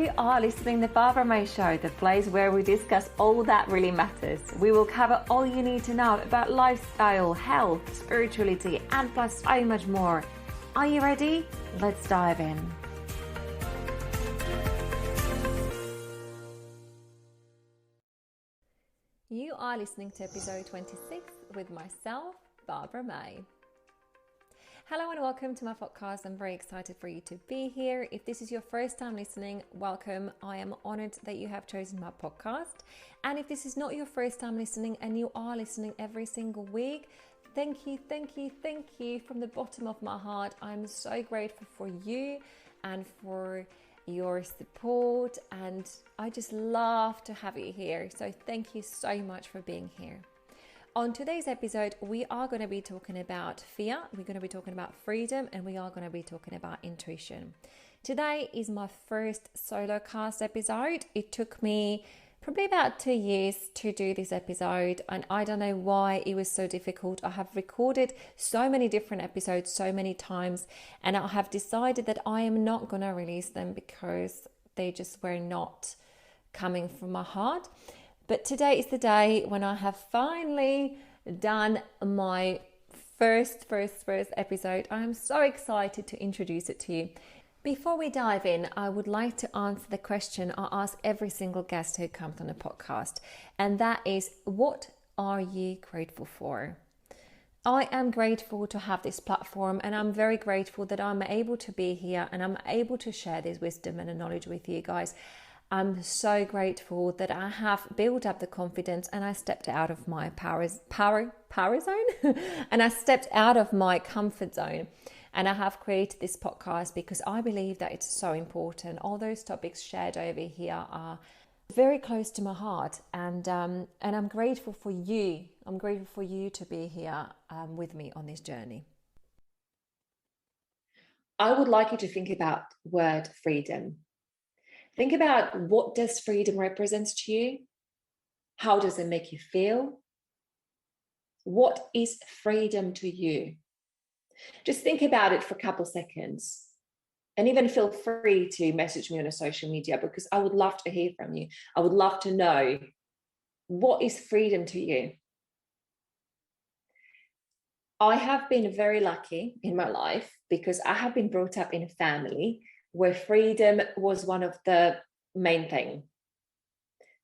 You are listening to the Barbra May Show, the place where we discuss all that really matters. We will cover all you need to know about lifestyle, health, spirituality, and plus so much more. Are you ready? Let's dive in. You are listening to episode 26 with myself, Barbra May. Hello and welcome to my podcast. I'm very excited for you to be here. If this is your first time listening, welcome. I am honored that you have chosen my podcast. And if this is not your first time listening and you are listening every single week, thank you from the bottom of my heart. I'm so grateful for you and for your support, and I just love to have you here. So thank you so much for being here. On today's episode, we are going to be talking about fear, we're going to be talking about freedom, and we are going to be talking about intuition. Today is my first solo cast episode. It took me probably about 2 years to do this episode, and I don't know why it was so difficult. I have recorded so many different episodes so many times, and I have decided that I am not going to release them because they just were not coming from my heart. But today is the day when I have finally done my first episode. I am so excited to introduce it to you. Before we dive in, I would like to answer the question I ask every single guest who comes on the podcast. And that is, what are you grateful for? I am grateful to have this platform, and I'm very grateful that I'm able to be here and I'm able to share this wisdom and knowledge with you guys. I'm so grateful that I have built up the confidence and I stepped out of my power zone and I stepped out of my comfort zone, and I have created this podcast because I believe that it's so important. All those topics shared over here are very close to my heart, and I'm grateful for you. I'm grateful for you to be here with me on this journey. I would like you to think about the word freedom. Think about, what does freedom represent to you? How does it make you feel? What is freedom to you? Just think about it for a couple seconds, and even feel free to message me on social media, because I would love to hear from you. I would love to know, what is freedom to you? I have been very lucky in my life because I have been brought up in a family where freedom was one of the main thing.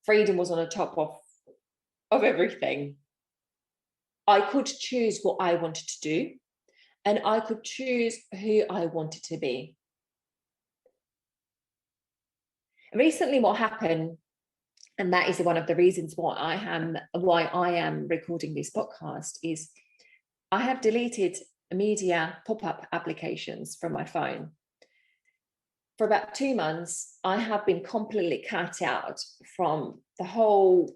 Freedom was on the top of everything. I could choose what I wanted to do, and I could choose who I wanted to be. Recently, what happened, and that is one of the reasons why I am recording this podcast, is I have deleted media pop-up applications from my phone. For about 2 months, I have been completely cut out from the whole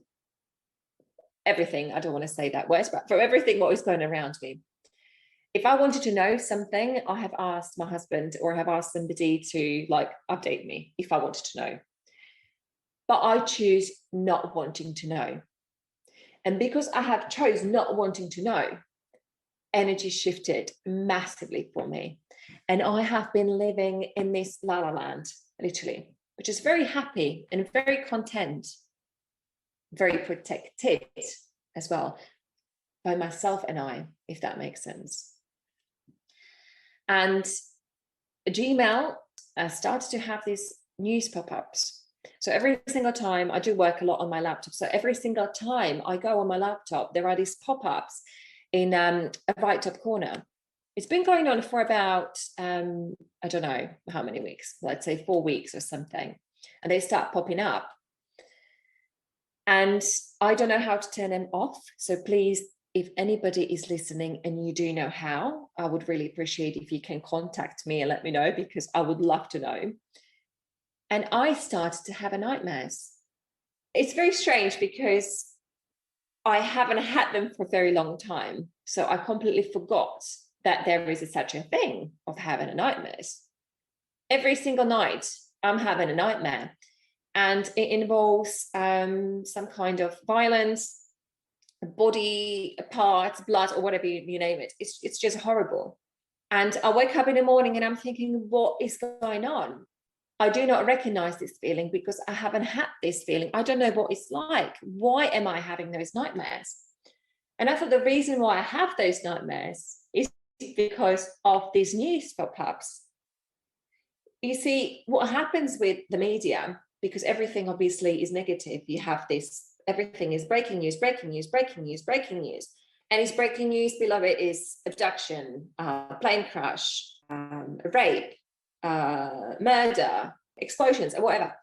everything. I don't want to say that word, but from everything what was going around me. If I wanted to know something, I have asked my husband or I have asked somebody to update me if I wanted to know. But I choose not wanting to know. And because I have chose not wanting to know, energy shifted massively for me. And I have been living in this la-la land, literally, which is very happy and very content, very protected as well by myself and I, if that makes sense. And Gmail started to have these news pop-ups. So every single time, I do work a lot on my laptop. So every single time I go on my laptop, there are these pop-ups in a right top corner. It's been going on for about, I don't know how many weeks, let's say 4 weeks or something. And they start popping up. And I don't know how to turn them off. So please, if anybody is listening and you do know how, I would really appreciate if you can contact me and let me know, because I would love to know. And I started to have nightmares. It's very strange because I haven't had them for a very long time. So I completely forgot that there is such a thing of having nightmares. Every single night I'm having a nightmare, and it involves some kind of violence, body parts, blood, or whatever you name it. It's just horrible. And I wake up in the morning and I'm thinking, what is going on? I do not recognize this feeling because I haven't had this feeling. I don't know what it's like. Why am I having those nightmares? And I thought the reason why I have those nightmares is because of these news pop-ups. You see, what happens with the media, because everything obviously is negative, you have this, everything is breaking news, breaking news, breaking news, breaking news. And it's breaking news, below it is abduction, plane crash, rape, murder, explosions, or whatever.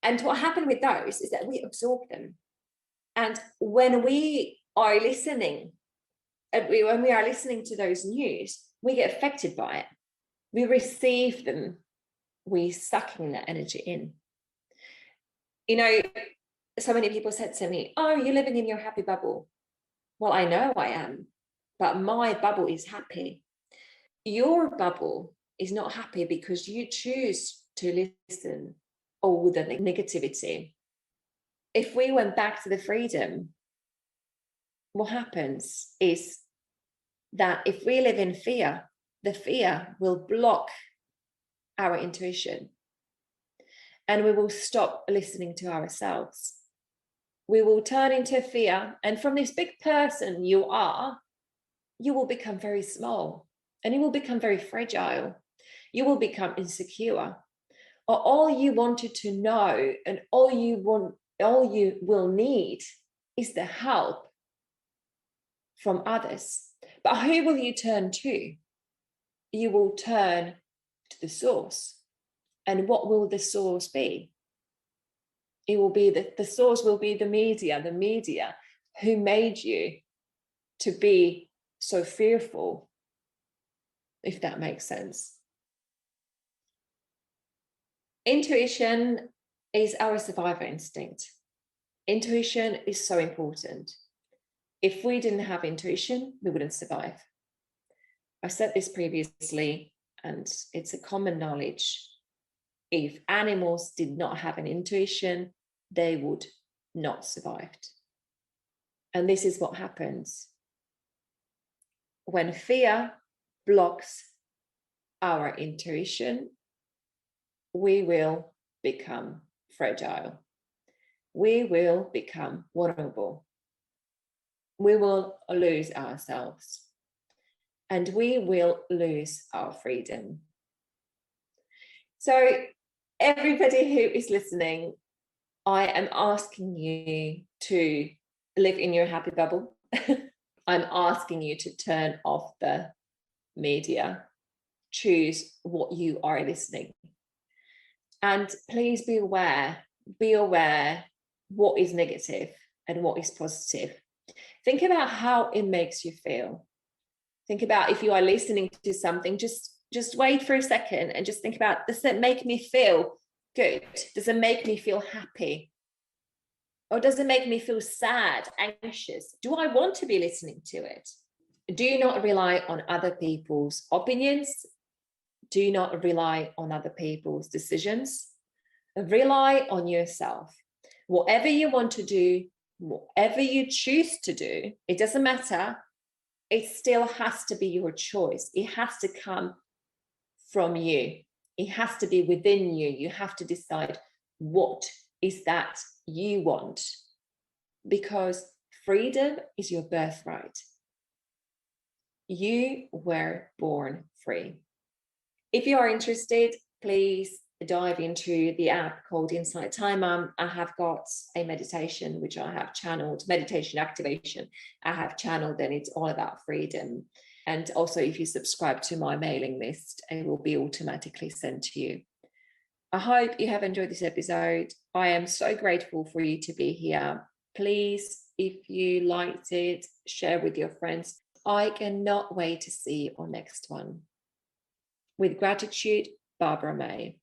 And what happened with those is that we absorb them. And when we are listening, when we are listening to those news, we get affected by it. We receive them. We sucking that energy in. You know, so many people said to me, oh, you're living in your happy bubble. Well, I know I am, but my bubble is happy. Your bubble is not happy because you choose to listen all the negativity. If we went back to the freedom, what happens is that if we live in fear, the fear will block our intuition and we will stop listening to ourselves. We will turn into fear, and from this big person you are, you will become very small and you will become very fragile. You will become insecure. Or all you wanted to know and all you will need is the help from others. But who will you turn to? You will turn to the source. And what will the source be? It will be the source will be the media who made you to be so fearful, if that makes sense. Intuition is our survival instinct. Intuition is so important. If we didn't have intuition, we wouldn't survive. I said this previously, and it's a common knowledge. If animals did not have an intuition, they would not survive. And this is what happens. When fear blocks our intuition, we will become fragile. We will become vulnerable. We will lose ourselves. And we will lose our freedom. So everybody who is listening, I am asking you to live in your happy bubble. I'm asking you to turn off the media. Choose what you are listening. And please be aware what is negative and what is positive. Think about how it makes you feel. Think about if you are listening to something, just wait for a second and just think about, does it make me feel good? Does it make me feel happy? Or does it make me feel sad, anxious? Do I want to be listening to it? Do not rely on other people's opinions. Do not rely on other people's decisions. Rely on yourself. Whatever you want to do, whatever you choose to do, it doesn't matter. It still has to be your choice. It has to come from you. It has to be within you. You have to decide what is that you want, because freedom is your birthright. You were born free. If you are interested, please dive into the app called Insight Timer. I have got a meditation which I have channeled, meditation activation. I have channeled, and it's all about freedom. And also, if you subscribe to my mailing list, it will be automatically sent to you. I hope you have enjoyed this episode. I am so grateful for you to be here. Please, if you liked it, share with your friends. I cannot wait to see you on next one. With gratitude, Barbra May.